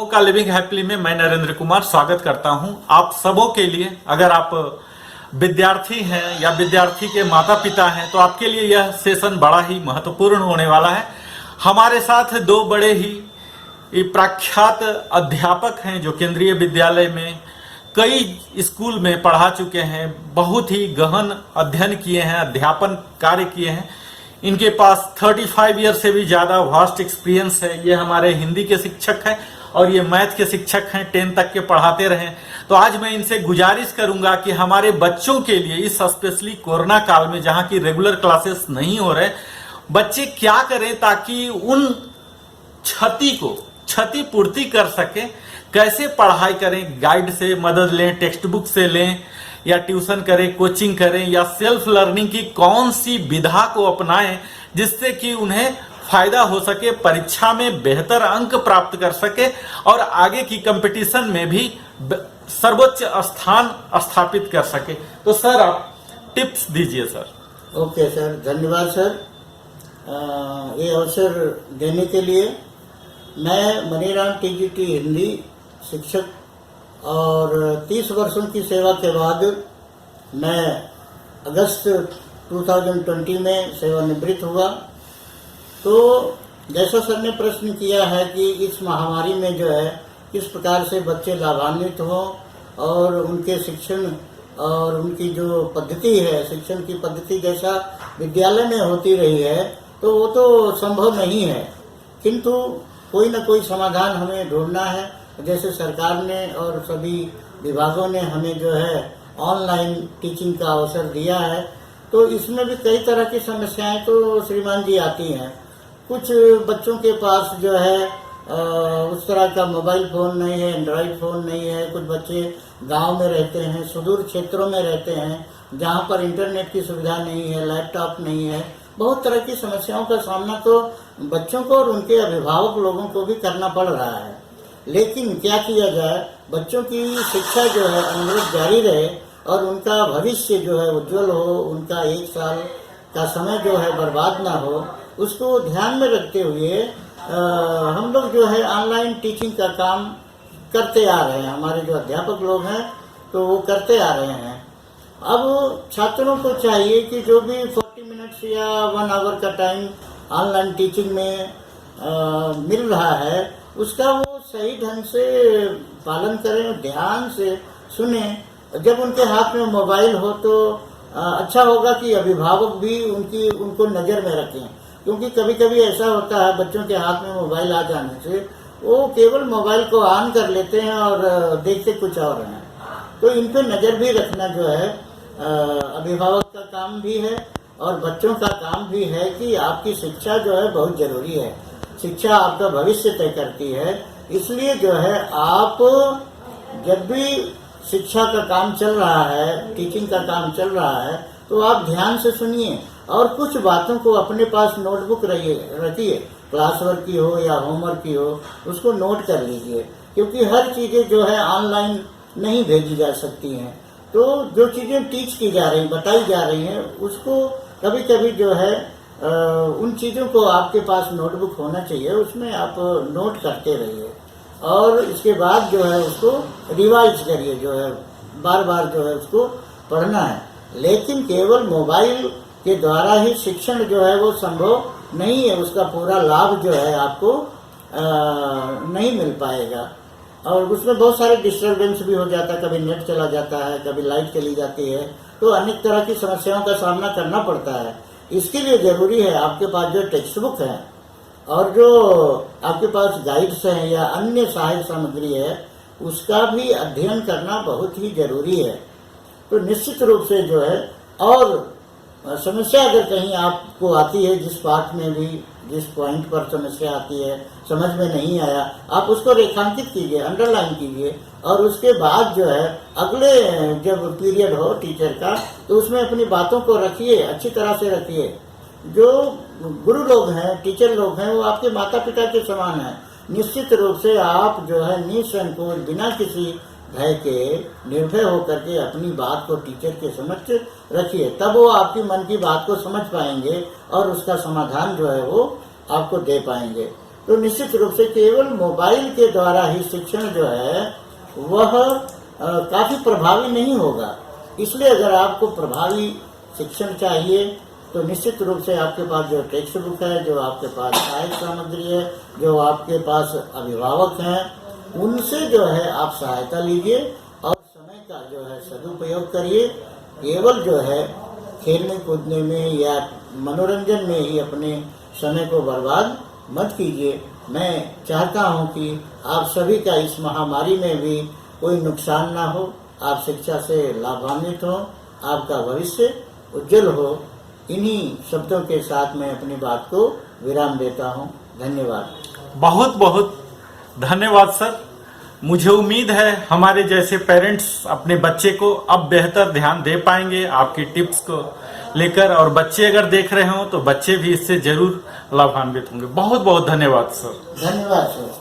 का living happily में मैं नरेंद्र कुमार स्वागत करता हूं आप सबों के लिए। अगर आप विद्यार्थी हैं या विद्यार्थी के माता पिता हैं तो आपके लिए यह सेशन बड़ा ही महत्वपूर्ण होने वाला है। हमारे साथ दो बड़े ही प्रख्यात अध्यापक हैं जो केंद्रीय विद्यालय में कई स्कूल में पढ़ा चुके हैं, बहुत ही गहन अध्ययन किए हैं, अध्यापन कार्य किए हैं। इनके पास 35 ईयर से भी ज़्यादा वास्ट एक्सपीरियंस है। ये हमारे हिंदी के शिक्षक हैं और ये मैथ के शिक्षक हैं, 10 तक के पढ़ाते रहे। तो आज मैं इनसे गुजारिश करूंगा कि हमारे बच्चों के लिए इस स्पेशली कोरोना काल में जहां की रेगुलर क्लासेस नहीं हो रहे, बच्चे क्या करें ताकि उन क्षति पूर्ति कर सके, कैसे पढ़ाई करें, गाइड से मदद लें, टेक्स्ट बुक से लें या ट्यूशन करें, कोचिंग करें या सेल्फ लर्निंग की कौन सी विधा को अपनाएं जिससे कि उन्हें फायदा हो सके, परीक्षा में बेहतर अंक प्राप्त कर सके और आगे की कंपटीशन में भी सर्वोच्च स्थान स्थापित कर सके। तो सर आप टिप्स दीजिए सर। ओके सर, धन्यवाद सर ये अवसर देने के लिए। मैं मनीराम टीजीटी हिंदी शिक्षक और 30 वर्षों की सेवा के बाद मैं अगस्त 2020 में सेवानिवृत्त हुआ। तो जैसा सर ने प्रश्न किया है कि इस महामारी में जो है किस प्रकार से बच्चे लाभान्वित हों और उनके शिक्षण और उनकी जो पद्धति है, शिक्षण की पद्धति जैसा विद्यालय में होती रही है तो वो तो संभव नहीं है, किंतु कोई ना कोई समाधान हमें ढूंढना है। जैसे सरकार ने और सभी विभागों ने हमें जो है ऑनलाइन टीचिंग का अवसर दिया है, तो इसमें भी कई तरह की समस्याएं तो श्रीमान जी आती हैं। कुछ बच्चों के पास जो है उस तरह का मोबाइल फ़ोन नहीं है, एंड्रॉयड फ़ोन नहीं है। कुछ बच्चे गांव में रहते हैं, सुदूर क्षेत्रों में रहते हैं जहां पर इंटरनेट की सुविधा नहीं है, लैपटॉप नहीं है। बहुत तरह की समस्याओं का सामना तो बच्चों को और उनके अभिभावक लोगों को भी करना पड़ रहा है। लेकिन क्या किया जाए, बच्चों की शिक्षा जो है अनवरत जारी रहे और उनका भविष्य जो है उज्जवल हो, उनका 1 साल का समय जो है बर्बाद ना हो, उसको ध्यान में रखते हुए हम लोग जो है ऑनलाइन टीचिंग का काम करते आ रहे हैं। हमारे जो अध्यापक लोग हैं तो वो करते आ रहे हैं। अब छात्रों को चाहिए कि जो भी 40 मिनट्स या 1 आवर का टाइम ऑनलाइन टीचिंग में मिल रहा है उसका वो सही ढंग से पालन करें, ध्यान से सुने। जब उनके हाथ में मोबाइल हो तो अच्छा होगा कि अभिभावक भी उनको नज़र में रखें, क्योंकि कभी कभी ऐसा होता है बच्चों के हाथ में मोबाइल आ जाने से वो केवल मोबाइल को ऑन कर लेते हैं और देखते कुछ और हैं। तो इन पर नज़र भी रखना जो है अभिभावक का काम भी है और बच्चों का काम भी है कि आपकी शिक्षा जो है बहुत ज़रूरी है। शिक्षा आपका भविष्य तय करती है, इसलिए जो है आप जब भी शिक्षा का काम चल रहा है, टीचिंग का काम चल रहा है, तो आप ध्यान से सुनिए और कुछ बातों को अपने पास नोटबुक रखिए, क्लास वर्क की हो या होमवर्क की हो, उसको नोट कर लीजिए, क्योंकि हर चीज़ें जो है ऑनलाइन नहीं भेजी जा सकती हैं। तो जो चीज़ें टीच की जा रही, बताई जा रही हैं, उसको कभी कभी जो है उन चीज़ों को आपके पास नोटबुक होना चाहिए, उसमें आप नोट करते रहिए और इसके बाद जो है उसको रिवाइज करिए, जो है बार बार जो है उसको पढ़ना है। लेकिन केवल मोबाइल के द्वारा ही शिक्षण जो है वो संभव नहीं है, उसका पूरा लाभ जो है आपको नहीं मिल पाएगा और उसमें बहुत सारे डिस्टर्बेंस भी हो जाता है। कभी नेट चला जाता है, कभी लाइट चली जाती है, तो अनेक तरह की समस्याओं का सामना करना पड़ता है। इसके लिए ज़रूरी है आपके पास जो टेक्स्ट बुक है और जो आपके पास गाइड्स हैं या अन्य सहायक सामग्री है, उसका भी अध्ययन करना बहुत ही ज़रूरी है। तो निश्चित रूप से जो है, और समस्या अगर कहीं आपको आती है, जिस पाठ में भी जिस पॉइंट पर समस्या आती है, समझ में नहीं आया, आप उसको रेखांकित कीजिए, अंडरलाइन कीजिए और उसके बाद जो है अगले जब पीरियड हो टीचर का तो उसमें अपनी बातों को रखिए, अच्छी तरह से रखिए। जो गुरु लोग हैं, टीचर लोग हैं, वो आपके माता पिता के समान हैं। निश्चित रूप से आप जो है निसंकोच, बिना किसी भय के, निर्भय होकर के अपनी बात को टीचर के समक्ष रखिए, तब वो आपकी मन की बात को समझ पाएंगे और उसका समाधान जो है वो आपको दे पाएंगे। तो निश्चित रूप से केवल मोबाइल के द्वारा ही शिक्षण जो है वह काफी प्रभावी नहीं होगा। इसलिए अगर आपको प्रभावी शिक्षण चाहिए तो निश्चित रूप से आपके पास जो टेक्स्ट बुक है, जो आपके पास सहायक सामग्री है, जो आपके पास अभिभावक हैं, उनसे जो है आप सहायता लीजिए और समय का जो है सदुपयोग करिए। केवल जो है खेलने कूदने में या मनोरंजन में ही अपने समय को बर्बाद मत कीजिए। मैं चाहता हूं कि आप सभी का इस महामारी में भी कोई नुकसान ना हो, आप शिक्षा से लाभान्वित हो, आपका भविष्य उज्जवल हो। इन्हीं शब्दों के साथ मैं अपनी बात को विराम देता हूं। धन्यवाद। बहुत बहुत धन्यवाद सर। मुझे उम्मीद है हमारे जैसे पेरेंट्स अपने बच्चे को अब बेहतर ध्यान दे पाएंगे आपकी टिप्स को लेकर, और बच्चे अगर देख रहे हो तो बच्चे भी इससे जरूर लाभान्वित होंगे। बहुत बहुत धन्यवाद सर। धन्यवाद सर।